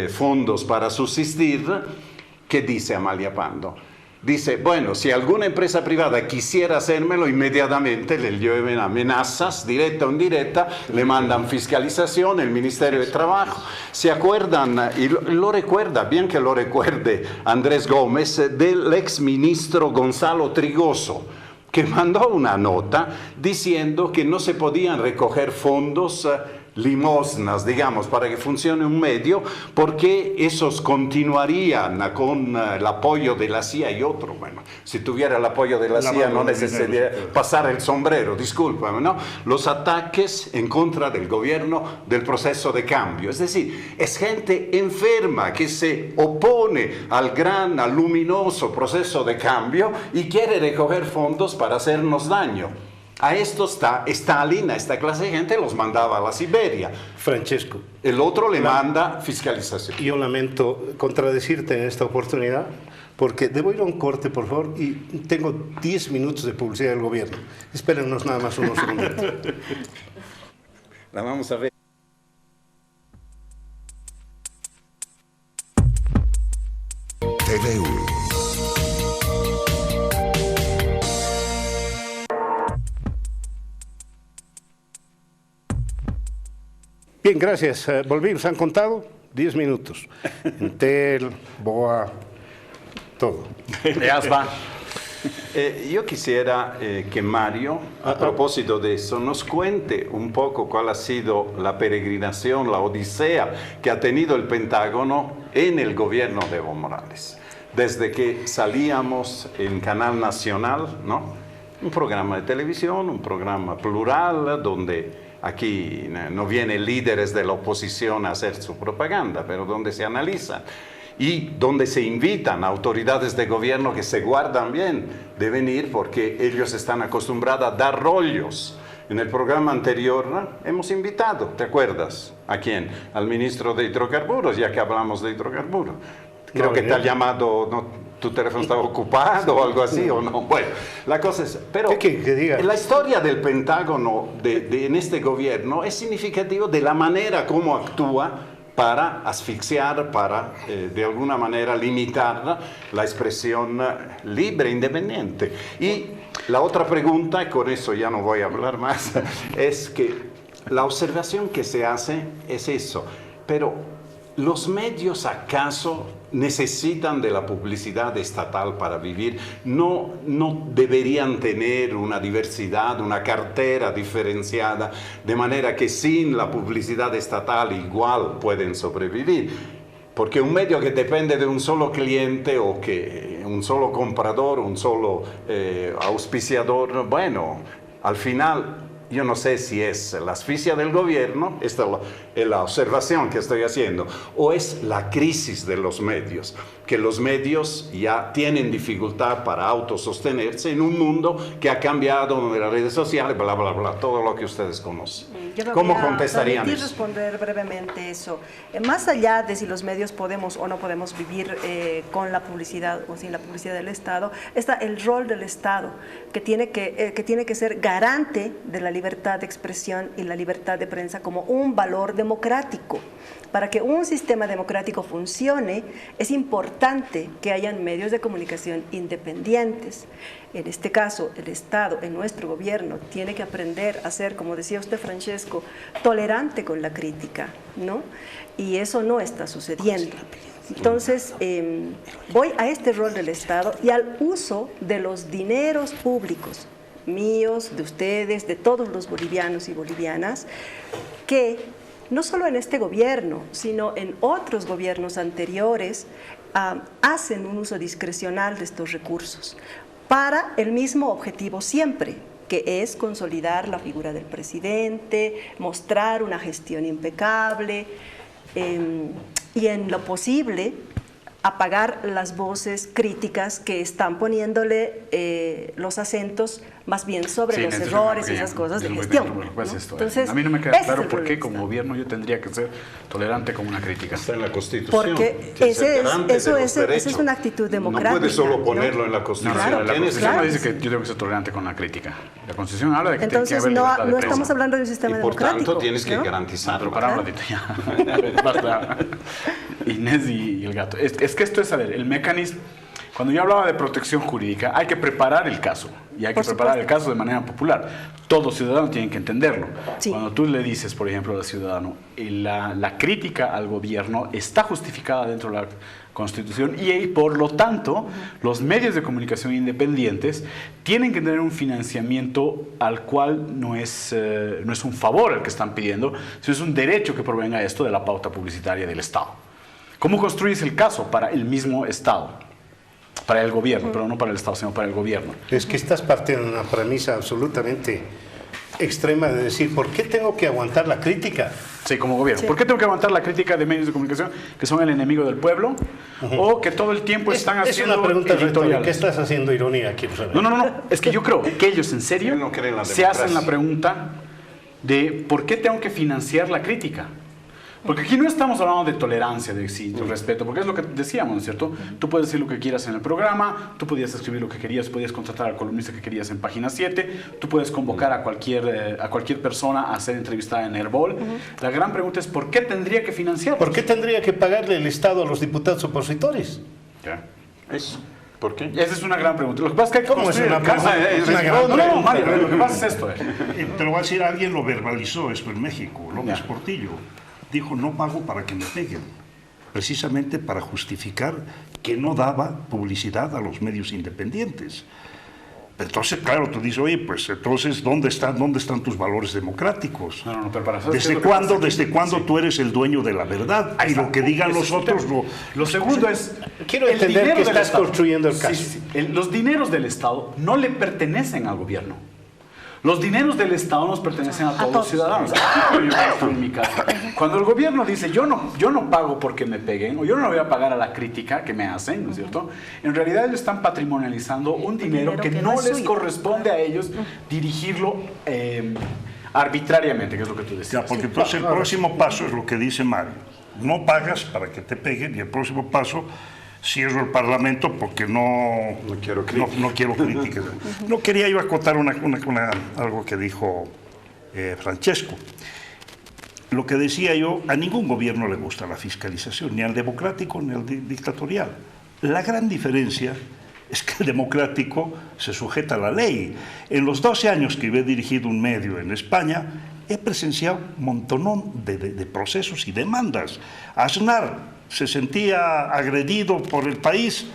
fondos para subsistir, ¿qué dice Amalia Pando? Dice, bueno, si alguna empresa privada quisiera hacérmelo, inmediatamente le llueven amenazas, directa o indirecta, le mandan fiscalización, el Ministerio de Trabajo. ¿Se acuerdan? Y lo recuerda, bien que lo recuerde Andrés Gómez, del ex ministro Gonzalo Trigoso, que mandó una nota diciendo que no se podían recoger fondos, limosnas, digamos, para que funcione un medio, porque esos continuarían con el apoyo de la CIA y otro. Bueno, si tuviera el apoyo de la CIA no necesitaría pasar el sombrero, discúlpame, ¿no? Los ataques en contra del gobierno del proceso de cambio. Es decir, es gente enferma que se opone al luminoso proceso de cambio y quiere recoger fondos para hacernos daño. A esto está Stalin, a esta clase de gente los mandaba a la Siberia. Francesco. El otro le manda fiscalización. Yo lamento contradecirte en esta oportunidad, porque debo ir a un corte, por favor, y tengo 10 minutos de publicidad del gobierno. Espérennos nada más unos segundos. La vamos a ver. TVU. Bien, gracias. Volvimos, han contado 10 minutos. Entel, BOA, todo. Ya va. Yo quisiera que Mario, a propósito de eso, nos cuente un poco cuál ha sido la peregrinación, la odisea que ha tenido el Pentágono en el gobierno de Evo Morales. Desde que salíamos en Canal Nacional, ¿no?, un programa de televisión, un programa plural, donde aquí no vienen líderes de la oposición a hacer su propaganda, pero donde se analizan y donde se invitan a autoridades de gobierno que se guardan bien de venir porque ellos están acostumbrados a dar rollos. En el programa anterior hemos invitado, ¿te acuerdas? ¿A quién? Al ministro de Hidrocarburos, ya que hablamos de hidrocarburos. Creo que te ha llamado, ¿no? ¿Tu teléfono estaba ocupado o algo así o no? Bueno, la cosa es... Pero la historia del Pentágono en este gobierno es significativo de la manera como actúa para asfixiar, para de alguna manera limitar la expresión libre, independiente. Y la otra pregunta, y con eso ya no voy a hablar más, es que la observación que se hace es eso, pero ¿los medios acaso necesitan de la publicidad estatal para vivir? ¿No deberían tener una diversidad, una cartera diferenciada, de manera que sin la publicidad estatal igual pueden sobrevivir? Porque un medio que depende de un solo cliente o que un solo comprador, un solo auspiciador, bueno, al final yo no sé si es la asfixia del gobierno, esta es la observación que estoy haciendo, o es la crisis de los medios, que los medios ya tienen dificultad para autosostenerse en un mundo que ha cambiado de las redes sociales, bla, bla, bla, todo lo que ustedes conocen. ¿Cómo contestarían eso? Responder brevemente eso. Más allá de si los medios podemos o no podemos vivir con la publicidad o sin la publicidad del Estado, está el rol del Estado, que tiene que ser garante de la libertad de expresión y la libertad de prensa como un valor democrático. Para que un sistema democrático funcione, es importante que hayan medios de comunicación independientes. En este caso, el Estado, en nuestro gobierno, tiene que aprender a ser, como decía usted, Francesco, tolerante con la crítica, ¿no? Y eso no está sucediendo. Entonces, voy a este rol del Estado y al uso de los dineros públicos, míos, de ustedes, de todos los bolivianos y bolivianas, que no solo en este gobierno, sino en otros gobiernos anteriores, hacen un uso discrecional de estos recursos para el mismo objetivo siempre, que es consolidar la figura del presidente, mostrar una gestión impecable y en lo posible apagar las voces críticas que están poniéndole los acentos más bien sobre los errores y esas cosas de gestión, ¿no? Entonces, a mí no me queda claro por qué como gobierno yo tendría que ser tolerante con una crítica. Está en la Constitución. Porque esa es una actitud democrática. No puedes solo ponerlo en la Constitución. Claro, la Constitución no dice que yo tengo que ser tolerante con la crítica. La Constitución habla de que tiene que haber libertad de no prensa. estamos hablando de un sistema democrático. Por tanto, tienes que garantizarlo. Para un ratito ya. A ver, basta. Inés y el gato. Es que esto es, a ver, el mecanismo. Cuando yo hablaba de protección jurídica, hay que preparar el caso. Y hay que preparar el caso de manera popular. Todo ciudadano tiene que entenderlo. Sí. Cuando tú le dices, por ejemplo, al ciudadano, la crítica al gobierno está justificada dentro de la Constitución y por lo tanto, los medios de comunicación independientes tienen que tener un financiamiento al cual no es un favor el que están pidiendo, sino es un derecho que provenga esto de la pauta publicitaria del Estado. ¿Cómo construyes el caso para el mismo Estado? Para el gobierno, pero no para el Estado, sino para el gobierno. Es que estás partiendo de una premisa absolutamente extrema de decir, ¿por qué tengo que aguantar la crítica? Sí, como gobierno. Sí. ¿Por qué tengo que aguantar la crítica de medios de comunicación que son el enemigo del pueblo o que todo el tiempo están haciendo Es una pregunta retórica. ¿Qué estás haciendo ironía aquí? No. Es que yo creo que ellos en serio se hacen la pregunta de ¿por qué tengo que financiar la crítica? Porque aquí no estamos hablando de tolerancia, de respeto, porque es lo que decíamos, ¿no es cierto? Tú puedes decir lo que quieras en el programa, tú podías escribir lo que querías, podías contratar al columnista que querías en Página 7, tú puedes convocar a cualquier persona a ser entrevistada en Herbol. La gran pregunta es, ¿por qué tendría que financiarlo? ¿Por qué tendría que pagarle el Estado a los diputados opositores? ¿Ya? Eso. ¿Por qué? Esa es una gran pregunta. Lo que pasa es que hay que ¿Cómo es una pregunta? No, Mario, lo que pasa es esto. Te lo voy a decir, alguien lo verbalizó esto en México, López Portillo. Dijo, no pago para que me peguen, precisamente para justificar que no daba publicidad a los medios independientes. Entonces, claro, tú dices, oye, pues entonces, ¿dónde están tus valores democráticos? No, pero para ¿Desde cuándo tú eres el dueño de la verdad? Y lo que digan los otros no. Lo segundo es... Quiero entender que estás construyendo el caso. Los dineros del Estado no le pertenecen al gobierno. Los dineros del Estado nos pertenecen a todos los ciudadanos. En mi casa. Cuando el gobierno dice, yo no pago porque me peguen, o yo no voy a pagar a la crítica que me hacen, ¿no es cierto? En realidad ellos están patrimonializando un dinero que no les corresponde a ellos dirigirlo arbitrariamente, que es lo que tú decías. Ya, porque entonces el próximo paso es lo que dice Mario. No pagas para que te peguen y el próximo paso... Cierro el Parlamento porque no quiero críticas. No quería yo acotar algo que dijo Francesco. Lo que decía yo, a ningún gobierno le gusta la fiscalización, ni al democrático ni al dictatorial. La gran diferencia es que el democrático se sujeta a la ley. En los 12 años que yo he dirigido un medio en España, he presenciado un montonón de procesos y demandas. Aznar se sentía agredido por el país,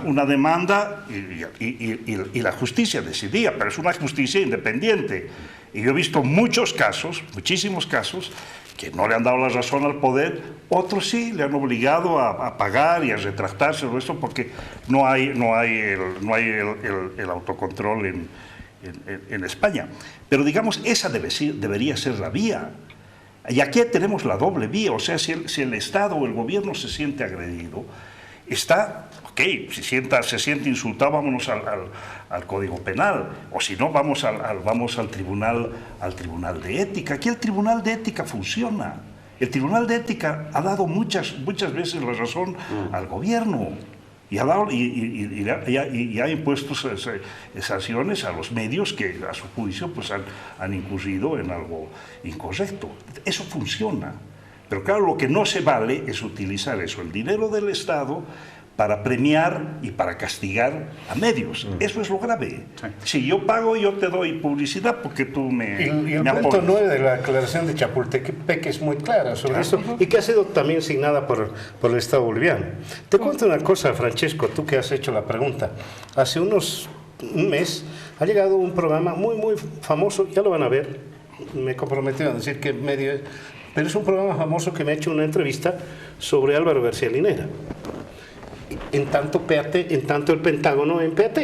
una demanda y la justicia decidía, pero es una justicia independiente. Y yo he visto muchísimos casos, que no le han dado la razón al poder, otros sí le han obligado a pagar y a retractarse, porque no hay el autocontrol en España. Pero digamos, esa debería ser la vía. Y aquí tenemos la doble vía, o sea, si el Estado o el gobierno se siente agredido, está, ok, se siente insultado, vámonos al Código Penal, o si no, vamos al tribunal de Ética. Aquí el Tribunal de Ética funciona. El Tribunal de Ética ha dado muchas veces la razón al gobierno y ha impuesto sanciones a los medios que a su juicio pues, han incurrido en algo incorrecto. Eso funciona. Pero claro, lo que no se vale es utilizar eso, el dinero del Estado, para premiar y para castigar a medios. Eso es lo grave. Sí. Si yo pago, yo te doy publicidad porque tú me Y el me punto apoyas. 9 de la declaración de Chapultepec es muy clara sobre eso y que ha sido también signada por el Estado boliviano. Te cuento una cosa, Francesco, tú que has hecho la pregunta. Hace un mes ha llegado un programa muy famoso, ya lo van a ver, me comprometí a decir qué medio es, pero es un programa famoso que me ha hecho una entrevista sobre Álvaro García Linera. En tanto el Pentágono en PAT.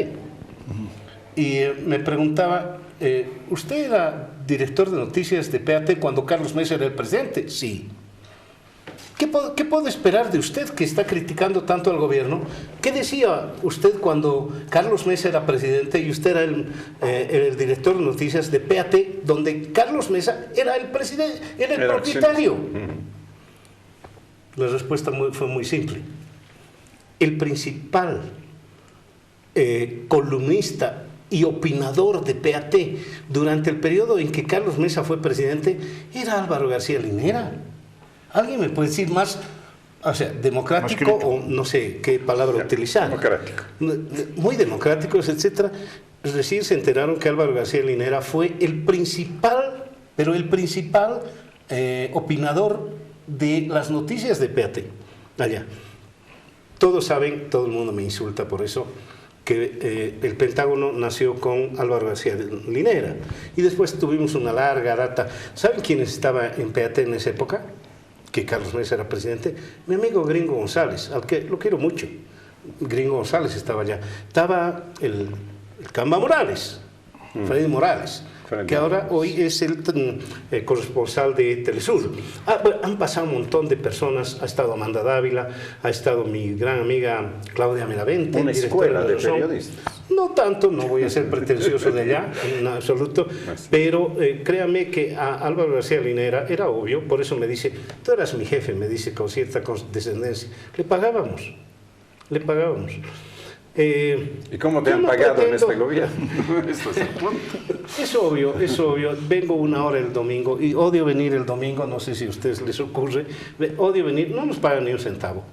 Y me preguntaba, ¿usted era director de noticias de PAT cuando Carlos Mesa era el presidente? Sí. ¿Qué puede esperar de usted que está criticando tanto al gobierno? ¿Qué decía usted cuando Carlos Mesa era presidente y usted era el director de noticias de PAT, donde Carlos Mesa era el presidente, era el propietario? La respuesta fue muy simple. El principal columnista y opinador de PAT durante el periodo en que Carlos Mesa fue presidente era Álvaro García Linera. ¿Alguien me puede decir más, o sea, democrático o no sé qué palabra utilizar? Democrático. Muy democráticos, etcétera. Recién se enteraron que Álvaro García Linera fue el principal, pero el principal opinador de las noticias de PAT allá. Todos saben, todo el mundo me insulta por eso, que el Pentágono nació con Álvaro García Linera. Y después tuvimos una larga data. ¿Saben quiénes estaban en PAT en esa época? Que Carlos Mesa era presidente. Mi amigo Gringo González, al que lo quiero mucho. Gringo González estaba allá. Estaba el Camba Morales, Freddy Morales, que ahora hoy es el corresponsal de Telesur. Han pasado un montón de personas, ha estado Amanda Dávila, ha estado mi gran amiga Claudia Meravente. Una escuela de Razón. periodistas. No tanto, no voy a ser pretencioso de allá, en absoluto, pero créame que a Álvaro García Linera era obvio, por eso me dice, tú eras mi jefe, me dice con cierta condescendencia. Le pagábamos. ¿Y cómo te han pagado en este gobierno? Esto es el punto. Es obvio. Vengo una hora el domingo y odio venir el domingo, no sé si a ustedes les ocurre, odio venir, no nos pagan ni un centavo.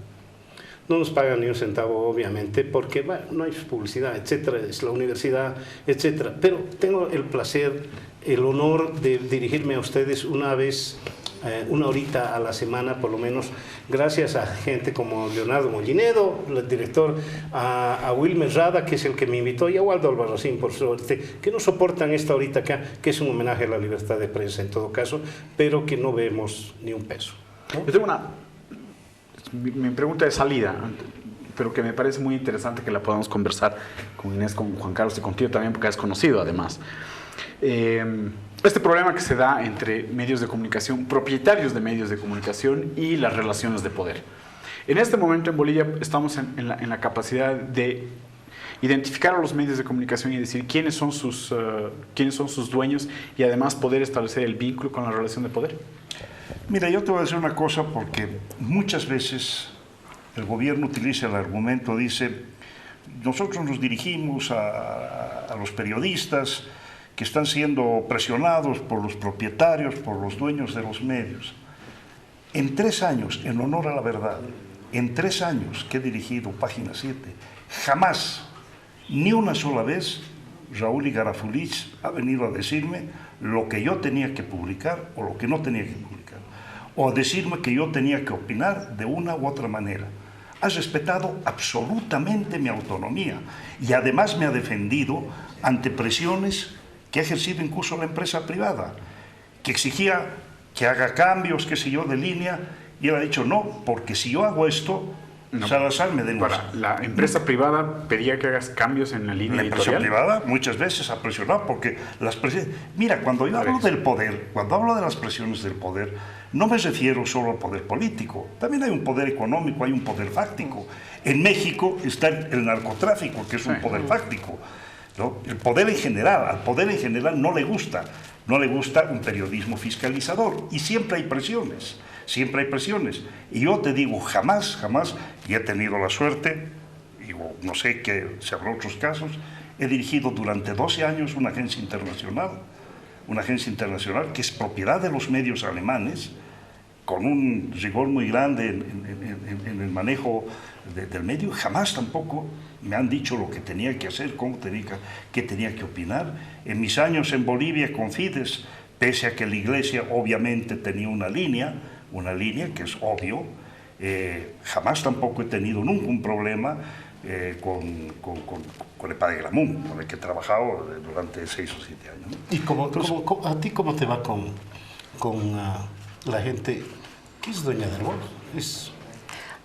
No nos pagan ni un centavo, obviamente, porque bueno, no hay publicidad, etcétera, es la universidad, etcétera. Pero tengo el placer, el honor de dirigirme a ustedes una vez, una horita a la semana por lo menos, gracias a gente como Leonardo Mollinedo, el director, a Wilmer Rada, que es el que me invitó, y a Waldo Albarracín, por suerte, que nos soportan esta horita acá, que es un homenaje a la libertad de prensa en todo caso, pero que no vemos ni un peso, ¿no? Yo tengo mi pregunta de salida, pero que me parece muy interesante que la podamos conversar con Inés, con Juan Carlos y contigo también, porque has conocido además. Este problema que se da entre medios de comunicación, propietarios de medios de comunicación y las relaciones de poder. En este momento en Bolivia estamos en la capacidad de identificar a los medios de comunicación y decir quiénes son sus dueños y además poder establecer el vínculo con la relación de poder. Mira, yo te voy a decir una cosa porque muchas veces el gobierno utiliza el argumento, dice, nosotros nos dirigimos a los periodistas que están siendo presionados por los propietarios, por los dueños de los medios. En 3 años, en honor a la verdad, en 3 años que he dirigido Página 7, jamás, ni una sola vez, Raúl Igarafulich ha venido a decirme lo que yo tenía que publicar o lo que no tenía que publicar, o a decirme que yo tenía que opinar de una u otra manera. Ha respetado absolutamente mi autonomía y además me ha defendido ante presiones que ha ejercido incluso la empresa privada, que exigía que haga cambios, qué sé yo, de línea, y él ha dicho no, porque si yo hago esto, No, Salazar me denuncia. para la empresa privada pedía que hagas cambios en la línea La empresa editorial. privada muchas veces ha presionado porque las presiones... Mira, cuando yo hablo del poder, cuando hablo de las presiones del poder, no me refiero solo al poder político. También hay un poder económico, hay un poder fáctico. En México está el narcotráfico, que es un poder fáctico, ¿no? El poder en general, al poder en general no le gusta un periodismo fiscalizador y siempre hay presiones. Siempre hay presiones. Y yo te digo, jamás, y he tenido la suerte, y no sé que se habrá otros casos, he dirigido durante 12 años una agencia internacional que es propiedad de los medios alemanes, con un rigor muy grande en el manejo del medio. Jamás tampoco me han dicho lo que tenía que hacer, qué tenía que opinar. En mis años en Bolivia con Fides, pese a que la Iglesia obviamente tenía una línea que es obvio, jamás tampoco he tenido nunca un problema con el padre Gramún, con el que he trabajado durante 6 o 7 años, ¿no? ¿Y a ti cómo te va con la gente que es dueña de Herbol?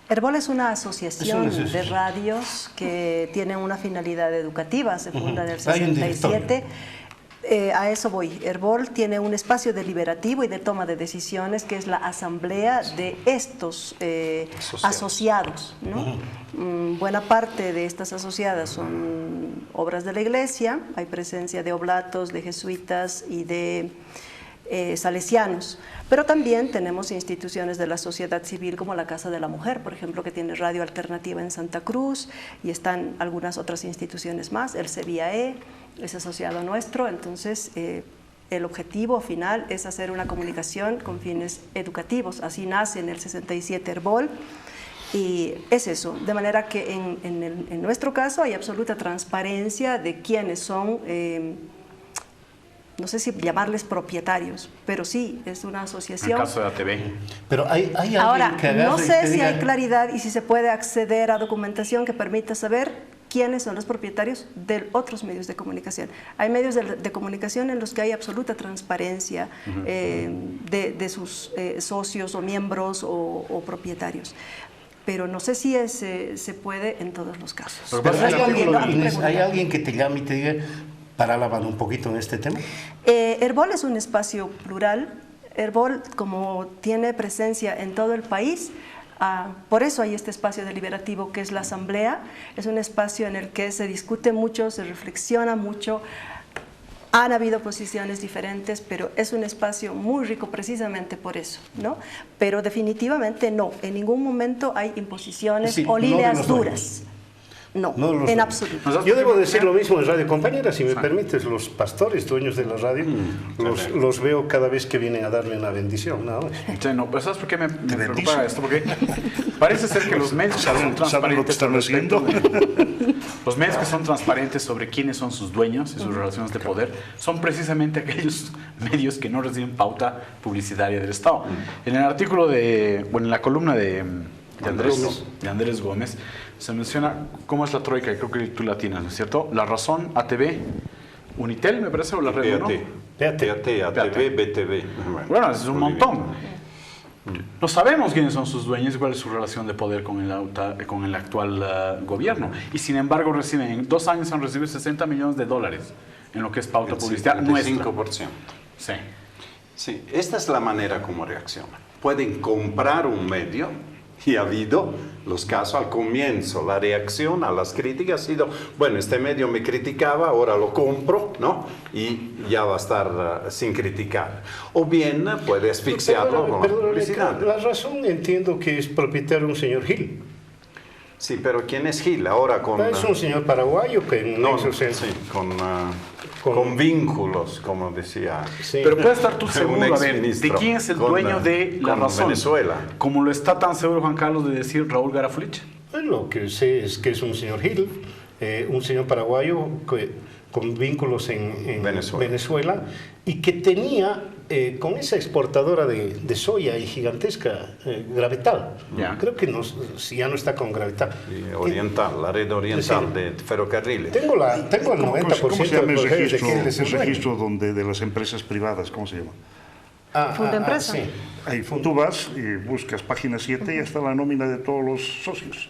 Herbol es una asociación Es una de radios que tiene una finalidad educativa, se funda en el Hay un 67. A eso voy. Herbol tiene un espacio deliberativo y de toma de decisiones que es la asamblea de estos asociados, ¿no? Buena parte de estas asociadas son obras de la Iglesia, hay presencia de oblatos, de jesuitas y de salesianos, pero también tenemos instituciones de la sociedad civil como la Casa de la Mujer, por ejemplo, que tiene radio alternativa en Santa Cruz, y están algunas otras instituciones más, el CBAE es asociado nuestro. Entonces el objetivo final es hacer una comunicación con fines educativos, así nace en el 67 Herbol, y es eso, de manera que en nuestro caso hay absoluta transparencia de quiénes son, no sé si llamarles propietarios, pero sí, es una asociación. En el caso de ATV. Pero hay alguien Ahora, que agarre no y sé te si diga, hay claridad y si se puede acceder a documentación que permita saber quiénes son los propietarios de otros medios de comunicación. Hay medios de comunicación en los que hay absoluta transparencia de sus socios o miembros o propietarios. Pero no sé si se puede en todos los casos. pero Respondiendo a tu Inés, pregunta. ¿hay alguien que te llame y te diga para la mano un poquito en este tema? Herbol es un espacio plural. Herbol, como tiene presencia en todo el país, por eso hay este espacio deliberativo que es la asamblea. Es un espacio en el que se discute mucho, se reflexiona mucho. Han habido posiciones diferentes, pero es un espacio muy rico precisamente por eso, ¿no? Pero definitivamente no, en ningún momento hay imposiciones Sí, o no de líneas los duras. No, No de los en dueños. absoluto. Yo debo decir lo mismo en Radio Compañera, si me permites, los pastores dueños de la radio, los veo cada vez que vienen a darme una bendición, nada más. Sí, no, pero ¿sabes por qué me preocupa bendice. esto? Porque parece ser que los medios que son ¿Saben lo que transparentes están al haciendo? respecto los medios que son transparentes sobre quiénes son sus dueños y sus relaciones de poder son precisamente aquellos medios que no reciben pauta publicitaria del Estado. En el artículo en la columna de Andrés Gómez, se menciona cómo es la troika, y creo que tú la tienes, ¿no es cierto? La Razón, ATV, Unitel, me parece, o la Red 1. PAT, ATV, BTV. Bueno, es un montón. No sabemos quiénes son sus dueños y cuál es su relación de poder con el actual gobierno. Y sin embargo, en 2 años han recibido $60 millones en lo que es pauta publicitaria nuestra. 5%. Sí. Sí, esta es la manera como reaccionan. Pueden comprar un medio, y ha habido los casos al comienzo. La reacción a las críticas ha sido, bueno, este medio me criticaba, ahora lo compro, ¿no? Y ya va a estar sin criticar. O bien puede asfixiarlo con la publicidad. La Razón entiendo que es propietario un señor Gil. Sí, pero ¿quién es Gil? Ahora con... Es un señor paraguayo que No, eso se- sí, con vínculos, como decía. Sí. Pero puedes estar tú Un seguro, a ver, de exministro quién es el con, dueño de La con Razón. Venezuela. Como lo está tan seguro Juan Carlos de decir Raúl Garafulich. Lo que sé es que es un señor Gil, un señor paraguayo con vínculos en Venezuela y que tenía con esa exportadora de soya y gigantesca Gravetal. Ya. Creo que si ya no está con Gravetal. Y oriental, la red oriental de ferrocarriles. Tengo el 90% ¿Cómo se llama de el los de registro, que él es el el dueño. registro de las empresas privadas? ¿Cómo se llama? Fundaempresa. Sí. Ahí tú vas y buscas página 7 y está la nómina de todos los socios.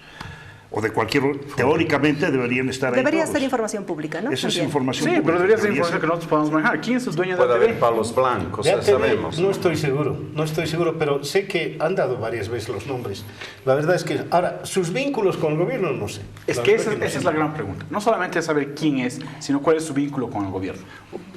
O de cualquier... Teóricamente deberían estar ahí Debería todos. ser información pública, ¿no? Esa es También. información Sí, pública. pero debería ser Debería información que nosotros podamos manejar. ¿Quién es el dueño de Puede la haber TV? palos blancos, Ya ya te digo, sabemos. no estoy seguro, pero sé que han dado varias veces los nombres. La verdad es que, ahora, sus vínculos con el gobierno no sé. Es La que verdad esa no es sé. la gran pregunta. No solamente es saber quién es, sino cuál es su vínculo con el gobierno.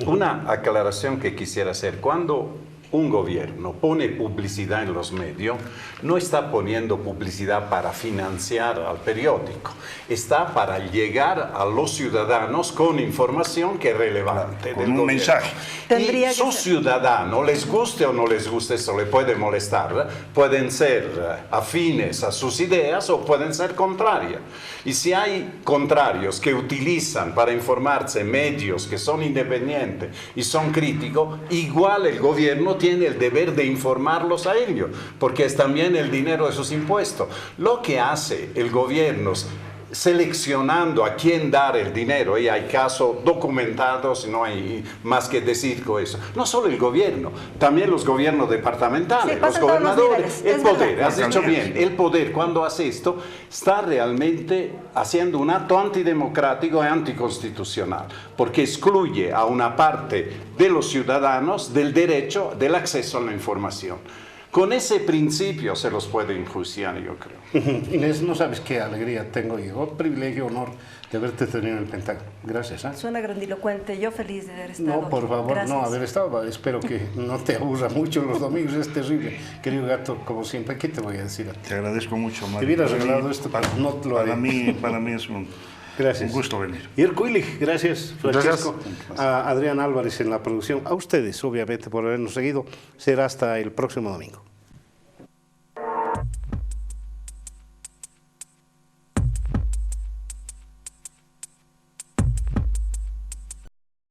Una aclaración que quisiera hacer. Cuando un gobierno pone publicidad en los medios, no está poniendo publicidad para financiar al periódico, está para llegar a los ciudadanos con información que es relevante Con del un gobierno. mensaje. Tendría Y que sus ser. ciudadanos, les guste o no les guste, eso le puede molestar, pueden ser afines a sus ideas o pueden ser contrarias. Y si hay contrarios que utilizan para informarse medios que son independientes y son críticos, igual el gobierno tiene el deber de informarlos a ellos, porque es también el dinero de sus impuestos. Lo que hace el gobierno seleccionando a quién dar el dinero, y hay casos documentados, no hay más que decir con eso. No solo el gobierno, también los gobiernos departamentales, Sí, los pasa en todos los gobernadores, niveles, el es poder, verdad. has dicho bien, el poder cuando hace esto está realmente haciendo un acto antidemocrático y anticonstitucional, porque excluye a una parte de los ciudadanos del derecho del acceso a la información. Con ese principio se los puede enjuiciar, yo creo. Inés, no sabes qué alegría tengo yo, privilegio, honor de haberte tenido en el Pentágono. Gracias. Suena grandilocuente, yo feliz de haber estado. No, por favor, Gracias. no haber estado. Espero que no te aburra mucho los domingos, es terrible. Querido gato, como siempre, ¿qué te voy a decir a ti? Te agradezco mucho, Mario. Te hubieras Para regalado mí- esto, pero no te lo haré. Para mí es un Gracias. gusto venir. Irko Illich, gracias, Francesco. A Adrián Álvarez en la producción. A ustedes, obviamente, por habernos seguido. Será hasta el próximo domingo.